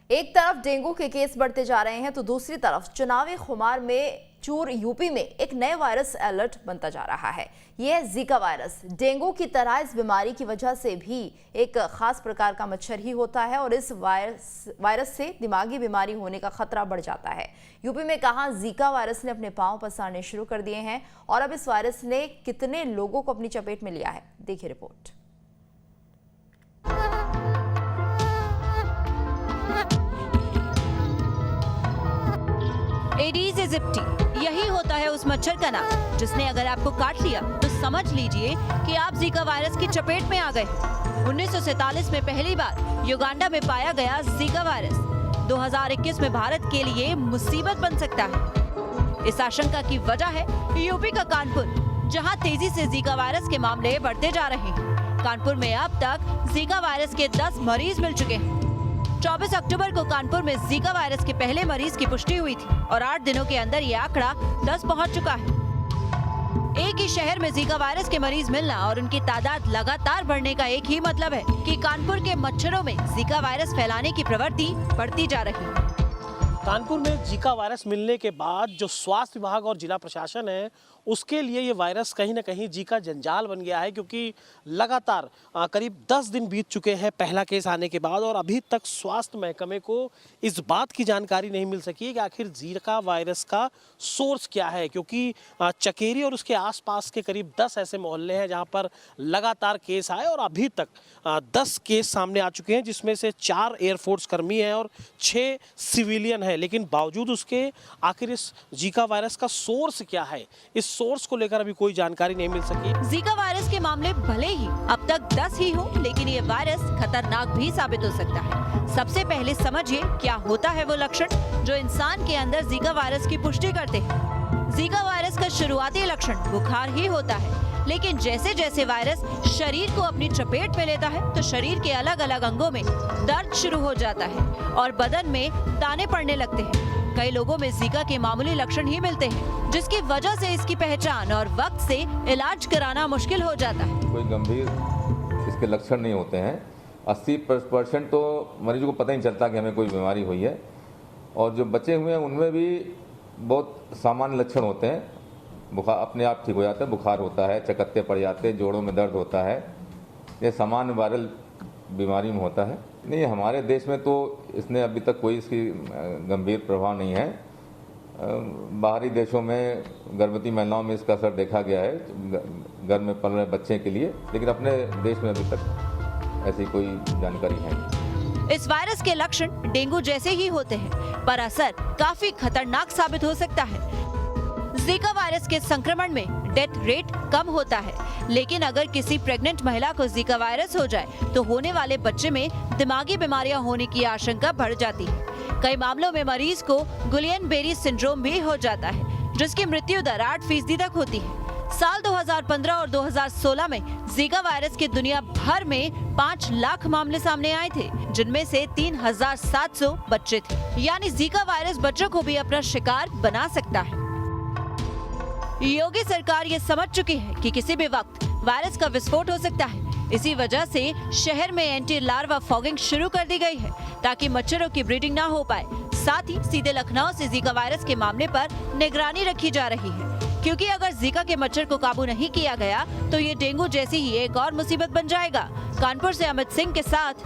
एक तरफ डेंगू के केस बढ़ते जा रहे हैं तो दूसरी तरफ चुनावी खुमार में चूर यूपी में एक नए वायरस अलर्ट बनता जा रहा है। यह है जीका वायरस। डेंगू की तरह इस बीमारी की वजह से भी एक खास प्रकार का मच्छर ही होता है और इस वायरस से दिमागी बीमारी होने का खतरा बढ़ जाता है। यूपी में कहां जीका वायरस ने अपने पांव पसारने शुरू कर दिए हैं और अब इस वायरस ने कितने लोगों को अपनी चपेट में लिया है, देखिए रिपोर्ट। एडीज एजिप्टी, यही होता है उस मच्छर का नाम जिसने अगर आपको काट लिया तो समझ लीजिए कि आप जीका वायरस की चपेट में आ गए। 1947 में पहली बार युगांडा में पाया गया जीका वायरस 2021 में भारत के लिए मुसीबत बन सकता है। इस आशंका की वजह है यूपी का कानपुर, जहां तेजी से जीका वायरस के मामले बढ़ते जा रहे हैं। कानपुर में अब तक जीका वायरस के 10 मरीज मिल चुके हैं। 24 अक्टूबर को कानपुर में जीका वायरस के पहले मरीज की पुष्टि हुई थी और 8 दिनों के अंदर ये आंकड़ा 10 पहुंच चुका है। एक ही शहर में जीका वायरस के मरीज मिलना और उनकी तादाद लगातार बढ़ने का एक ही मतलब है कि कानपुर के मच्छरों में जीका वायरस फैलाने की प्रवृत्ति बढ़ती जा रही है। कानपुर में जीका वायरस मिलने के बाद जो स्वास्थ्य विभाग और जिला प्रशासन है उसके लिए ये वायरस कहीं ना कहीं जीका जंजाल बन गया है, क्योंकि लगातार करीब 10 दिन बीत चुके हैं पहला केस आने के बाद और अभी तक स्वास्थ्य महकमे को इस बात की जानकारी नहीं मिल सकी है कि आखिर जीका वायरस का सोर्स क्या है। क्योंकि चकेरी और उसके आसपास के करीब 10 ऐसे मोहल्ले हैं जहां पर लगातार केस आए और अभी तक 10 केस सामने आ चुके हैं, जिसमें से 4 एयरफोर्स कर्मी हैं और 6 सिविलियन हैं। लेकिन बावजूद उसके आखिर इस जीका वायरस का सोर्स क्या है, इस सोर्स को लेकर अभी कोई जानकारी नहीं मिल सकी। जीका वायरस के मामले भले ही अब तक 10 ही हो, लेकिन ये वायरस खतरनाक भी साबित हो सकता है। सबसे पहले समझिए क्या होता है वो लक्षण जो इंसान के अंदर जीका वायरस की पुष्टि करते हैं। जीका वायरस का शुरुआती लक्षण बुखार ही होता है, लेकिन जैसे जैसे वायरस शरीर को अपनी चपेट में लेता है तो शरीर के अलग अलग अंगों में दर्द शुरू हो जाता है और बदन में दाने पड़ने लगते हैं। कई लोगों में जीका के मामूली लक्षण ही मिलते हैं, जिसकी वजह से इसकी पहचान और वक्त से इलाज कराना मुश्किल हो जाता है। कोई गंभीर इसके लक्षण नहीं होते हैं। 80% तो मरीज को पता ही नहीं चलता कि हमें कोई बीमारी हुई है, और जो बचे हुए हैं उनमें भी बहुत सामान्य लक्षण होते हैं। बुखार अपने आप ठीक हो जाता है, बुखार होता है, चकत्ते पड़ जाते हैं, जोड़ों में दर्द होता है, ये सामान्य वायरल बीमारी में होता है। नहीं, हमारे देश में तो इसने अभी तक कोई इसकी गंभीर प्रभाव नहीं है। बाहरी देशों में गर्भवती महिलाओं में इसका असर देखा गया है, घर में पल रहे बच्चे के लिए, लेकिन अपने देश में अभी तक ऐसी कोई जानकारी है नहीं। इस वायरस के लक्षण डेंगू जैसे ही होते हैं, पर असर काफी खतरनाक साबित हो सकता है। जीका वायरस के संक्रमण में डेथ रेट कम होता है, लेकिन अगर किसी प्रेग्नेंट महिला को जीका वायरस हो जाए तो होने वाले बच्चे में दिमागी बीमारियां होने की आशंका बढ़ जाती है। कई मामलों में मरीज को गुलियन बेरी सिंड्रोम भी हो जाता है, जिसकी मृत्यु दर 8% तक होती है। साल 2015 और 2016 में जीका वायरस के दुनिया भर में 5 लाख मामले सामने आए थे, जिनमें से 3700 बच्चे थे। यानी जीका वायरस बच्चों को भी अपना शिकार बना सकता है। योगी सरकार ये समझ चुकी है कि किसी भी वक्त वायरस का विस्फोट हो सकता है। इसी वजह से शहर में एंटी लार्वा फॉगिंग शुरू कर दी गई है, ताकि मच्छरों की ब्रीडिंग ना हो पाए। साथ ही सीधे लखनऊ से जीका वायरस के मामले पर निगरानी रखी जा रही है, क्योंकि अगर जीका के मच्छर को काबू नहीं किया गया तो ये डेंगू जैसी ही एक और मुसीबत बन जाएगा। कानपुर से अमित सिंह के साथ